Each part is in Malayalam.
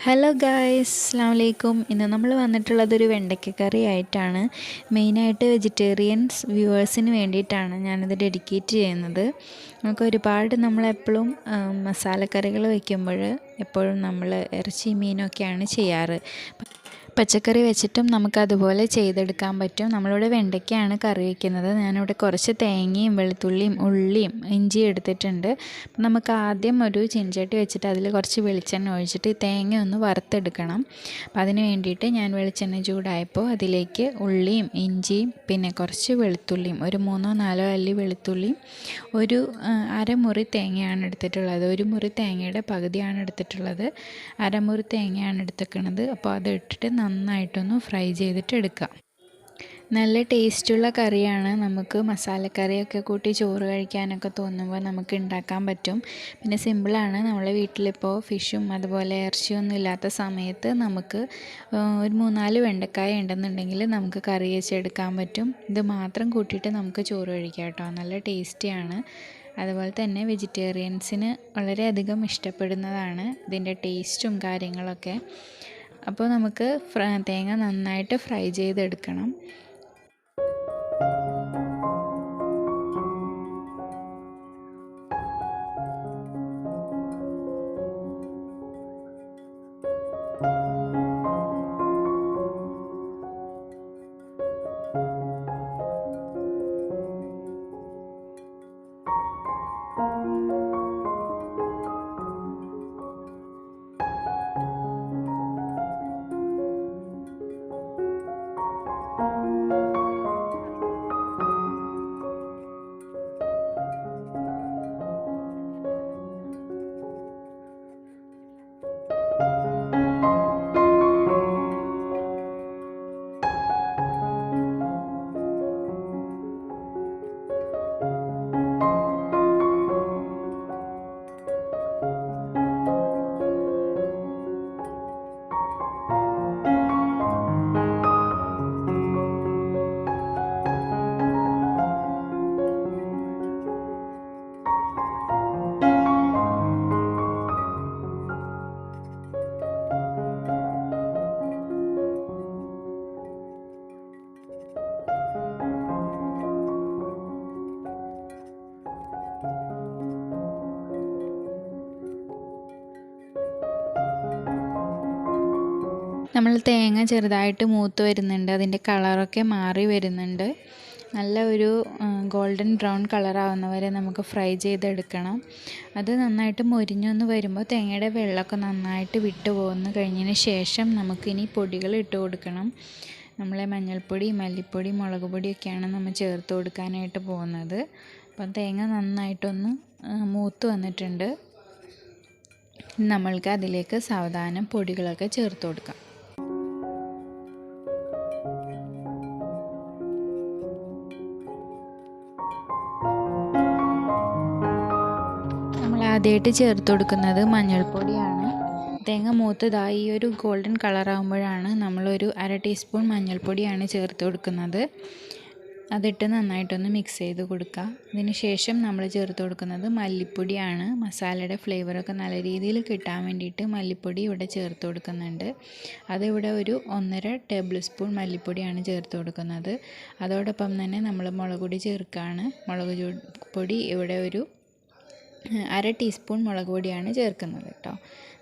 ഹലോ ഗായ്സ്, അസ്സലാമു അലൈക്കും. ഇന്ന് നമ്മൾ വന്നിട്ടുള്ളതൊരു വെണ്ടയ്ക്ക കറി ആയിട്ടാണ്. മെയിനായിട്ട് വെജിറ്റേറിയൻസ് വ്യൂവേഴ്സിന് വേണ്ടിയിട്ടാണ് ഞാനിത് ഡെഡിക്കേറ്റ് ചെയ്യുന്നത്. നമുക്ക് ഒരുപാട് നമ്മളെപ്പോഴും മസാലക്കറികൾ വയ്ക്കുമ്പോൾ എപ്പോഴും നമ്മൾ ഇറച്ചി മീനൊക്കെയാണ് ചെയ്യാറ്. പച്ചക്കറി വെച്ചിട്ടും നമുക്കതുപോലെ ചെയ്തെടുക്കാൻ പറ്റും. നമ്മളിവിടെ വെണ്ടയ്ക്കയാണ് കറി വയ്ക്കുന്നത്. ഞാനിവിടെ കുറച്ച് തേങ്ങയും വെളുത്തുള്ളിയും ഉള്ളിയും ഇഞ്ചിയും എടുത്തിട്ടുണ്ട്. അപ്പം നമുക്ക് ആദ്യം ഒരു ചീനച്ചട്ടി വെച്ചിട്ട് അതിൽ കുറച്ച് വെളിച്ചെണ്ണ ഒഴിച്ചിട്ട് ഈ തേങ്ങ ഒന്ന് വറുത്തെടുക്കണം. അപ്പം അതിന് വേണ്ടിയിട്ട് ഞാൻ വെളിച്ചെണ്ണ ചൂടായപ്പോൾ അതിലേക്ക് ഉള്ളിയും ഇഞ്ചിയും പിന്നെ കുറച്ച് വെളുത്തുള്ളിയും ഒരു 3-4 അല്ലി വെളുത്തുള്ളിയും ഒരു അരമുറി തേങ്ങയാണ് എടുത്തിട്ടുള്ളത്. ഒരു മുറി തേങ്ങയുടെ പകുതിയാണ് എടുത്തിട്ടുള്ളത്. അരമുറി തേങ്ങയാണ് എടുത്തേക്കുന്നത്. അപ്പോൾ അത് ഇട്ടിട്ട് നന്നായിട്ടൊന്ന് ഫ്രൈ ചെയ്തിട്ട് എടുക്കുക. നല്ല ടേസ്റ്റുള്ള കറിയാണ്. നമുക്ക് മസാലക്കറിയൊക്കെ കൂട്ടി ചോറ് കഴിക്കാനൊക്കെ തോന്നുമ്പോൾ നമുക്ക് ഉണ്ടാക്കാൻ പറ്റും. പിന്നെ സിമ്പിളാണ്. നമ്മളെ വീട്ടിലിപ്പോൾ ഫിഷും അതുപോലെ ഇറച്ചിയൊന്നും ഇല്ലാത്ത സമയത്ത് നമുക്ക് ഒരു 3-4 വെണ്ടക്കായ ഉണ്ടെന്നുണ്ടെങ്കിൽ നമുക്ക് കറി വെച്ചെടുക്കാൻ പറ്റും. ഇത് മാത്രം കൂട്ടിയിട്ട് നമുക്ക് ചോറ് കഴിക്കാം കേട്ടോ. നല്ല ടേസ്റ്റിയാണ്. അതുപോലെ തന്നെ വെജിറ്റേറിയൻസിന് വളരെയധികം ഇഷ്ടപ്പെടുന്നതാണ് ഇതിൻ്റെ ടേസ്റ്റും കാര്യങ്ങളൊക്കെ. അപ്പോൾ നമുക്ക് തേങ്ങ നന്നായിട്ട് ഫ്രൈ ചെയ്തെടുക്കണം. നമ്മൾ തേങ്ങ ചെറുതായിട്ട് മൂത്ത് വരുന്നുണ്ട്. അതിൻ്റെ കളറൊക്കെ മാറി വരുന്നുണ്ട്. നല്ല ഒരു ഗോൾഡൻ ബ്രൗൺ കളറാവുന്ന വരെ നമുക്ക് ഫ്രൈ ചെയ്തെടുക്കണം. അത് നന്നായിട്ട് മൊരിഞ്ഞൊന്ന് വരുമ്പോൾ തേങ്ങയുടെ വെള്ളമൊക്കെ നന്നായിട്ട് വിട്ടു പോകുന്ന കഴിഞ്ഞതിന് ശേഷം നമുക്കിനി പൊടികൾ ഇട്ട് കൊടുക്കണം. നമ്മളെ മഞ്ഞൾപ്പൊടി, മല്ലിപ്പൊടി, മുളക് പൊടിയൊക്കെയാണ് നമ്മൾ ചേർത്ത് കൊടുക്കാനായിട്ട് പോകുന്നത്. അപ്പം തേങ്ങ നന്നായിട്ടൊന്ന് മൂത്ത് വന്നിട്ടുണ്ട്. നമ്മൾക്ക് അതിലേക്ക് സാവധാനം പൊടികളൊക്കെ ചേർത്ത് കൊടുക്കാം. ആദ്യമായിട്ട് ചേർത്ത് കൊടുക്കുന്നത് മഞ്ഞൾപ്പൊടിയാണ്. തേങ്ങ മൂത്തതായി ഈ ഒരു ഗോൾഡൻ കളറാകുമ്പോഴാണ് നമ്മളൊരു 1/2 ടീസ്പൂൺ മഞ്ഞൾപ്പൊടിയാണ് ചേർത്ത് കൊടുക്കുന്നത്. അതിട്ട് നന്നായിട്ടൊന്ന് മിക്സ് ചെയ്ത് കൊടുക്കുക. അതിന് ശേഷം നമ്മൾ ചേർത്ത് കൊടുക്കുന്നത് മല്ലിപ്പൊടിയാണ്. മസാലയുടെ ഫ്ലേവറൊക്കെ നല്ല രീതിയിൽ കിട്ടാൻ വേണ്ടിയിട്ട് മല്ലിപ്പൊടി ഇവിടെ ചേർത്ത് കൊടുക്കുന്നുണ്ട്. അതിവിടെ ഒരു 1.5 ടേബിൾ സ്പൂൺ മല്ലിപ്പൊടിയാണ് ചേർത്ത് കൊടുക്കുന്നത്. അതോടൊപ്പം തന്നെ നമ്മൾ മുളക് പൊടി ചേർക്കുകയാണ്. മുളക് പൊടി ഇവിടെ ഒരു 1/2 ടീസ്പൂൺ മുളക് പൊടിയാണ് ചേർക്കുന്നത് കേട്ടോ.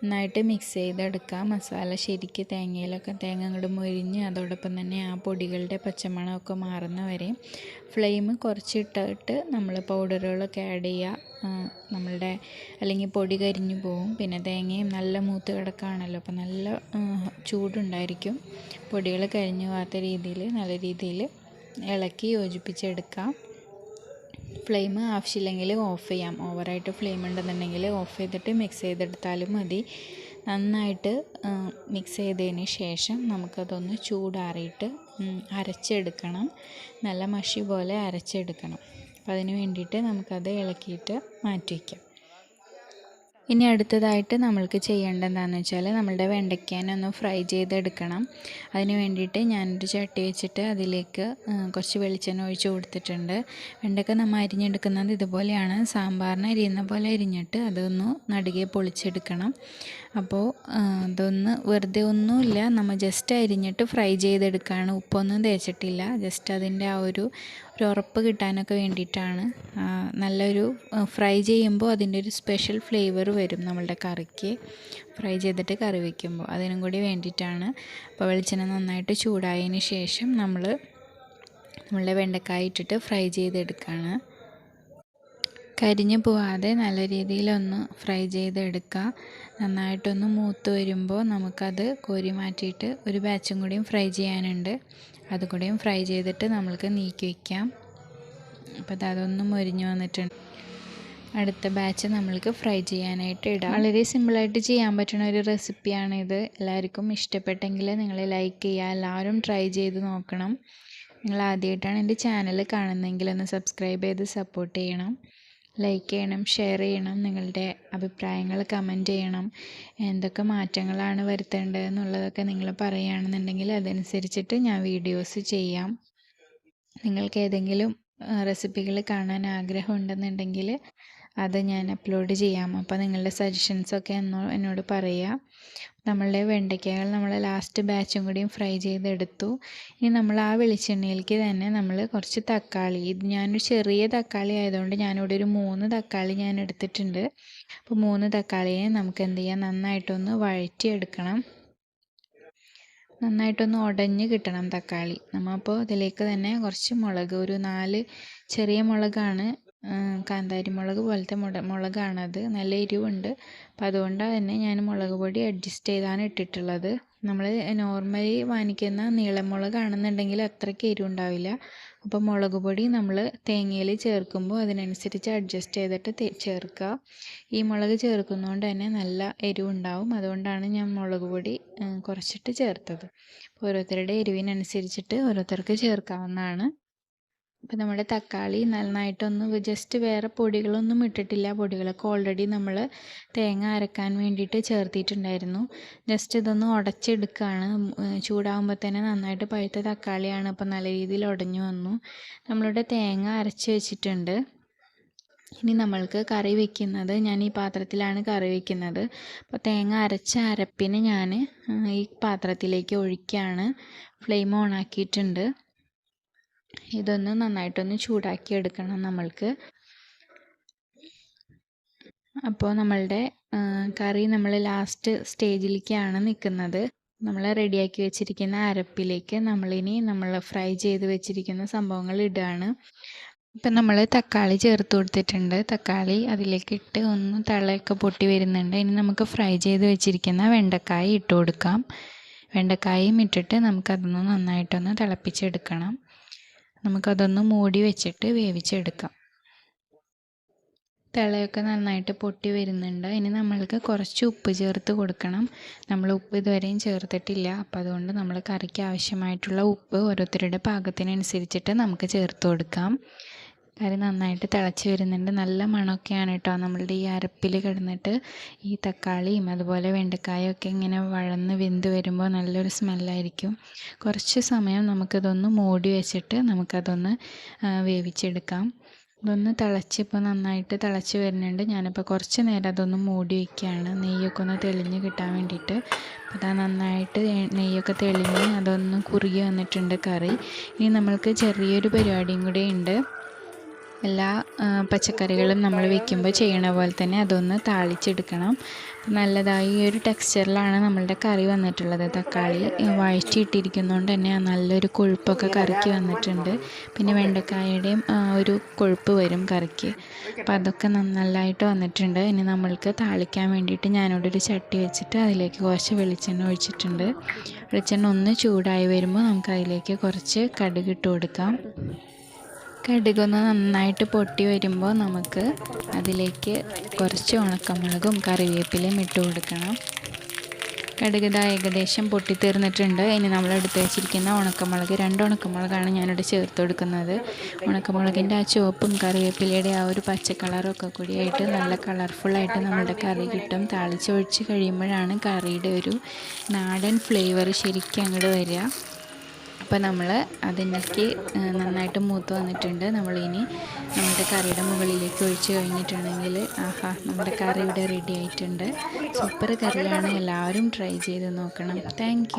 നന്നായിട്ട് മിക്സ് ചെയ്തെടുക്കുക. മസാല ശരിക്ക് തേങ്ങ അങ്ങോട്ട് മൊരിഞ്ഞ് അതോടൊപ്പം തന്നെ ആ പൊടികളുടെ പച്ചമണമൊക്കെ മാറുന്ന വരെ ഫ്ലെയിം കുറച്ചിട്ടിട്ട് നമ്മൾ പൗഡറുകളൊക്കെ ആഡ് ചെയ്യുക. നമ്മളുടെ അല്ലെങ്കിൽ പൊടി കരിഞ്ഞു പോവും. പിന്നെ തേങ്ങയും നല്ല മൂത്ത് കിടക്കുകയാണല്ലോ, അപ്പോൾ നല്ല ചൂടുണ്ടായിരിക്കും. പൊടികൾ കരിഞ്ഞു പോകാത്ത രീതിയിൽ നല്ല രീതിയിൽ ഇളക്കി യോജിപ്പിച്ചെടുക്കാം. ഫ്ലെയിം ആവശ്യമില്ലെങ്കിൽ ഓഫ് ചെയ്യാം. ഓവറായിട്ട് ഫ്ലെയിം ഉണ്ടെന്നുണ്ടെങ്കിൽ ഓഫ് ചെയ്തിട്ട് മിക്സ് ചെയ്തെടുത്താലും മതി. നന്നായിട്ട് മിക്സ് ചെയ്തതിന് ശേഷം നമുക്കതൊന്ന് ചൂടാറിയിട്ട് അരച്ചെടുക്കണം. നല്ല മഷി പോലെ അരച്ചെടുക്കണം. അപ്പോൾ അതിന് വേണ്ടിയിട്ട് നമുക്കത് ഇളക്കിയിട്ട് മാറ്റി വയ്ക്കാം. ഇനി അടുത്തതായിട്ട് നമ്മൾക്ക് ചെയ്യേണ്ടത് എന്താണെന്ന് വെച്ചാൽ നമ്മളുടെ വെണ്ടയ്ക്കേനെ ഒന്ന് ഫ്രൈ ചെയ്തെടുക്കണം. അതിന് വേണ്ടിയിട്ട് ഞാനൊരു ചട്ടി വെച്ചിട്ട് അതിലേക്ക് കുറച്ച് വെളിച്ചെണ്ണ ഒഴിച്ച് കൊടുത്തിട്ടുണ്ട്. വെണ്ടയ്ക്ക നമ്മൾ അരിഞ്ഞെടുക്കുന്നത് ഇതുപോലെയാണ്, സാമ്പാറിന് അരിയുന്ന പോലെ അരിഞ്ഞിട്ട് അതൊന്ന് നടുകെ പൊളിച്ചെടുക്കണം. അപ്പോൾ അതൊന്ന് വെറുതെ ഒന്നുമില്ല, നമ്മൾ ജസ്റ്റ് അരിഞ്ഞിട്ട് ഫ്രൈ ചെയ്തെടുക്കുകയാണ്. ഉപ്പൊന്നും തേച്ചിട്ടില്ല, ജസ്റ്റ് അതിൻ്റെ ആ ഒരു ഉറപ്പ് കിട്ടാനൊക്കെ വേണ്ടിയിട്ടാണ്. നല്ലൊരു ഫ്രൈ ചെയ്യുമ്പോൾ അതിൻ്റെ ഒരു സ്പെഷ്യൽ ഫ്ലേവർ വരും നമ്മളുടെ കറിക്ക്, ഫ്രൈ ചെയ്തിട്ട് കറി വയ്ക്കുമ്പോൾ അതിനും കൂടി വേണ്ടിയിട്ടാണ്. അപ്പോൾ വെളിച്ചെണ്ണ നന്നായിട്ട് ചൂടായതിന് ശേഷം നമ്മളുടെ വെണ്ടക്കായ ഇട്ടിട്ട് ഫ്രൈ ചെയ്തെടുക്കുകയാണ്. കരിഞ്ഞു പോവാതെ നല്ല രീതിയിലൊന്ന് ഫ്രൈ ചെയ്തെടുക്കുക. നന്നായിട്ടൊന്ന് മൂത്ത് വരുമ്പോൾ നമുക്കത് കോരി മാറ്റിയിട്ട് ഒരു ബാച്ചും കൂടിയും ഫ്രൈ ചെയ്യാനുണ്ട്, അതുകൂടിയും ഫ്രൈ ചെയ്തിട്ട് നമ്മൾക്ക് നീക്കി വയ്ക്കാം. അപ്പോൾ അതൊന്നും മൊരിഞ്ഞ് വന്നിട്ടുണ്ട്. അടുത്ത ബാച്ച് നമ്മൾക്ക് ഫ്രൈ ചെയ്യാനായിട്ട് ഇടാം. വളരെ സിമ്പിളായിട്ട് ചെയ്യാൻ പറ്റുന്ന ഒരു റെസിപ്പിയാണിത്. എല്ലാവർക്കും ഇഷ്ടപ്പെട്ടെങ്കിൽ നിങ്ങൾ ലൈക്ക് ചെയ്യുക, എല്ലാവരും ട്രൈ ചെയ്ത് നോക്കണം. നിങ്ങൾ ആദ്യമായിട്ടാണ് എൻ്റെ ചാനൽ കാണുന്നതെങ്കിൽ ഒന്ന് സബ്സ്ക്രൈബ് ചെയ്ത് സപ്പോർട്ട് ചെയ്യണം, ലൈക്ക് ചെയ്യണം, ഷെയർ ചെയ്യണം, നിങ്ങളുടെ അഭിപ്രായങ്ങൾ കമൻറ്റ് ചെയ്യണം. എന്തൊക്കെ മാറ്റങ്ങളാണ് വരുത്തേണ്ടത് എന്നുള്ളതൊക്കെ നിങ്ങൾ പറയുകയാണെന്നുണ്ടെങ്കിൽ അതനുസരിച്ചിട്ട് ഞാൻ വീഡിയോസ് ചെയ്യാം. നിങ്ങൾക്ക് ഏതെങ്കിലും റെസിപ്പികൾ കാണാൻ ആഗ്രഹമുണ്ടെന്നുണ്ടെങ്കിൽ അത് ഞാൻ അപ്ലോഡ് ചെയ്യാം. അപ്പോൾ നിങ്ങളുടെ സജഷൻസൊക്കെ എന്നോട് പറയുക. നമ്മളുടെ വെണ്ടയ്ക്കകൾ നമ്മൾ ലാസ്റ്റ് ബാച്ചും കൂടിയും ഫ്രൈ ചെയ്തെടുത്തു. ഇനി നമ്മൾ ആ വെളിച്ചെണ്ണയിലേക്ക് തന്നെ നമ്മൾ കുറച്ച് തക്കാളി, ഇത് ഞാനൊരു ചെറിയ തക്കാളി ആയതുകൊണ്ട് ഞാനിവിടെ ഒരു 3 തക്കാളി ഞാൻ എടുത്തിട്ടുണ്ട്. അപ്പോൾ 3 തക്കാളിയെ നമുക്ക് എന്ത് ചെയ്യാം, നന്നായിട്ടൊന്ന് വഴറ്റിയെടുക്കണം. നന്നായിട്ടൊന്ന് ഉടഞ്ഞ് കിട്ടണം തക്കാളി. നമ്മളിപ്പോൾ ഇതിലേക്ക് തന്നെ കുറച്ച് മുളക്, ഒരു 4 ചെറിയ മുളകാണ്, കാന്താരി മുളക് പോലത്തെ മുളകാണത്, നല്ല എരിവുണ്ട്. അപ്പോൾ അതുകൊണ്ട് തന്നെ ഞാൻ മുളക് പൊടി അഡ്ജസ്റ്റ് ചെയ്താണ് ഇട്ടിട്ടുള്ളത്. നമ്മൾ നോർമലി വാങ്ങിക്കുന്ന നീളമുളകാണെന്നുണ്ടെങ്കിൽ അത്രയ്ക്ക് എരിവുണ്ടാവില്ല. അപ്പോൾ മുളക് പൊടി നമ്മൾ തേങ്ങയിൽ ചേർക്കുമ്പോൾ അതിനനുസരിച്ച് അഡ്ജസ്റ്റ് ചെയ്തിട്ട് ചേർക്കുക. ഈ മുളക് ചേർക്കുന്നതുകൊണ്ട് തന്നെ നല്ല എരിവുണ്ടാവും, അതുകൊണ്ടാണ് ഞാൻ മുളക് പൊടി കുറച്ചിട്ട് ചേർത്തത്. ഓരോരുത്തരുടെ എരിവിനനുസരിച്ചിട്ട് ഓരോരുത്തർക്ക് ചേർക്കാവുന്നതാണ്. അപ്പോൾ നമ്മുടെ തക്കാളി നന്നായിട്ടൊന്ന് ജസ്റ്റ് വേറെ പൊടികളൊന്നും ഇട്ടിട്ടില്ല, പൊടികളൊക്കെ ഓൾറെഡി നമ്മൾ തേങ്ങ അരക്കാൻ വേണ്ടിയിട്ട് ചേർത്തിട്ടുണ്ടായിരുന്നു. ജസ്റ്റ് ഇതൊന്ന് ഉടച്ചെടുക്കുകയാണ്. ചൂടാകുമ്പോൾ തന്നെ നന്നായിട്ട് പഴുത്ത തക്കാളിയാണ്, അപ്പോൾ നല്ല രീതിയിൽ ഉടഞ്ഞു വന്നു. നമ്മളുടെ തേങ്ങ അരച്ച് വെച്ചിട്ടുണ്ട്. ഇനി നമ്മൾക്ക് കറി വയ്ക്കുന്നത്, ഞാൻ ഈ പാത്രത്തിലാണ് കറി വയ്ക്കുന്നത്. അപ്പോൾ തേങ്ങ അരച്ച അരപ്പിന് ഞാൻ ഈ പാത്രത്തിലേക്ക് ഒഴിക്കുകയാണ്. ഫ്ലെയിം ഓൺ ആക്കിയിട്ടുണ്ട്. ഇതൊന്ന് നന്നായിട്ടൊന്ന് ചൂടാക്കി എടുക്കണം നമ്മൾക്ക്. അപ്പോൾ നമ്മളുടെ കറി നമ്മൾ ലാസ്റ്റ് സ്റ്റേജിലേക്കാണ് നിൽക്കുന്നത്. നമ്മൾ റെഡിയാക്കി വെച്ചിരിക്കുന്ന അരപ്പിലേക്ക് നമ്മളിനി നമ്മൾ ഫ്രൈ ചെയ്ത് വെച്ചിരിക്കുന്ന സംഭവങ്ങൾ ഇടുകയാണ്. ഇപ്പം നമ്മൾ തക്കാളി ചേർത്ത് കൊടുത്തിട്ടുണ്ട്. തക്കാളി അതിലേക്ക് ഇട്ട് ഒന്ന് തളയൊക്കെ പൊട്ടി വരുന്നുണ്ട്. ഇനി നമുക്ക് ഫ്രൈ ചെയ്ത് വെച്ചിരിക്കുന്ന വെണ്ടക്കായ ഇട്ട് കൊടുക്കാം. വെണ്ടക്കായും ഇട്ടിട്ട് നമുക്കതൊന്ന് നന്നായിട്ടൊന്ന് തിളപ്പിച്ചെടുക്കണം. നമുക്കതൊന്ന് മൂടി വെച്ചിട്ട് വേവിച്ചെടുക്കാം. തിളയൊക്കെ നന്നായിട്ട് പൊട്ടി വരുന്നുണ്ട്. ഇനി നമ്മൾക്ക് കുറച്ച് ഉപ്പ് ചേർത്ത് കൊടുക്കണം. നമ്മൾ ഉപ്പ് ഇതുവരെയും ചേർത്തിട്ടില്ല, അപ്പോൾ അതുകൊണ്ട് നമ്മൾ കറിക്ക് ആവശ്യമായിട്ടുള്ള ഉപ്പ് ഓരോരുത്തരുടെ പാകത്തിനനുസരിച്ചിട്ട് നമുക്ക് ചേർത്ത് കൊടുക്കാം. കറി നന്നായിട്ട് തിളച്ച് വരുന്നുണ്ട്. നല്ല മണമൊക്കെയാണ് കേട്ടോ. നമ്മളുടെ ഈ അരപ്പിൽ കിടന്നിട്ട് ഈ തക്കാളിയും അതുപോലെ വെണ്ടക്കായൊക്കെ ഇങ്ങനെ വഴന്ന് വെന്ത് വരുമ്പോൾ നല്ലൊരു സ്മെല്ലായിരിക്കും. കുറച്ച് സമയം നമുക്കിതൊന്ന് മൂടി വെച്ചിട്ട് നമുക്കതൊന്ന് വേവിച്ചെടുക്കാം. ഇതൊന്ന് ഇപ്പോൾ നന്നായിട്ട് തിളച്ച് വരുന്നുണ്ട്. ഞാനിപ്പോൾ കുറച്ച് നേരം അതൊന്ന് മൂടി വയ്ക്കുകയാണ്, നെയ്യൊക്കെ ഒന്ന് തെളിഞ്ഞ് കിട്ടാൻ വേണ്ടിയിട്ട്. അപ്പോൾ അതാ നന്നായിട്ട് നെയ്യൊക്കെ തെളിഞ്ഞ് അതൊന്ന് കുറുകി വന്നിട്ടുണ്ട് കറി. ഇനി നമ്മൾക്ക് ചെറിയൊരു പരിപാടിയും കൂടെ ഉണ്ട്. എല്ലാ പച്ചക്കറികളും നമ്മൾ വെക്കുമ്പോൾ ചെയ്യണ പോലെ തന്നെ അതൊന്ന് താളിച്ചെടുക്കണം. നല്ലതായി ഈ ഒരു ടെക്സ്ചറിലാണ് നമ്മളുടെ കറി വന്നിട്ടുള്ളത്. തക്കാളി വഴറ്റിയിട്ടിരിക്കുന്നതുകൊണ്ട് തന്നെ നല്ലൊരു കൊഴുപ്പൊക്കെ കറിക്ക് വന്നിട്ടുണ്ട്. പിന്നെ വെണ്ടക്കായുടെയും ഒരു കൊഴുപ്പ് വരും കറിക്ക്. അപ്പോൾ അതൊക്കെ നന്നായിട്ട് വന്നിട്ടുണ്ട്. ഇനി നമ്മൾക്ക് താളിക്കാൻ വേണ്ടിയിട്ട് ഞാനിവിടെ ഒരു ചട്ടി വെച്ചിട്ട് അതിലേക്ക് കുറച്ച് വെളിച്ചെണ്ണ ഒഴിച്ചിട്ടുണ്ട്. വെളിച്ചെണ്ണ ഒന്ന് ചൂടായി വരുമ്പോൾ നമുക്ക് അതിലേക്ക് കുറച്ച് കടുക് ഇട്ട് കൊടുക്കാം. കടുകൊന്ന് നന്നായിട്ട് പൊട്ടി വരുമ്പോൾ നമുക്ക് അതിലേക്ക് കുറച്ച് ഉണക്കമുളകും കറിവേപ്പിലയും ഇട്ട് കൊടുക്കണം. കടുക് ഇതാ ഏകദേശം പൊട്ടിത്തീർന്നിട്ടുണ്ട്. ഇനി നമ്മൾ എടുത്ത് വെച്ചിരിക്കുന്ന ഉണക്കമുളക്, 2 ഉണക്കമുളകാണ് ഞാനിവിടെ ചേർത്ത് കൊടുക്കുന്നത്. ഉണക്കമുളകിൻ്റെ ആ ചുവപ്പും കറിവേപ്പിലയുടെ ആ ഒരു പച്ച കളറും ഒക്കെ കൂടിയായിട്ട് നല്ല കളർഫുള്ളായിട്ട് നമ്മുടെ കറി കിട്ടും. താളിച്ചൊഴിച്ച് കഴിയുമ്പോഴാണ് കറിയുടെ ഒരു നാടൻ ഫ്ലേവർ ശരിക്കും അങ്ങോട്ട് വരിക. അപ്പോൾ നമ്മൾ അതിലേക്ക് നന്നായിട്ട് മൂത്ത് വന്നിട്ടുണ്ട്. നമ്മളിനി നമ്മുടെ കറിയുടെ മുകളിലേക്ക് ഒഴിച്ച് കഴിഞ്ഞിട്ടുണ്ടെങ്കിൽ ആഹാ, നമ്മുടെ കറി ഇവിടെ റെഡി ആയിട്ടുണ്ട്. സൂപ്പർ കറിയാണ്, എല്ലാവരും ട്രൈ ചെയ്ത് നോക്കണം. താങ്ക്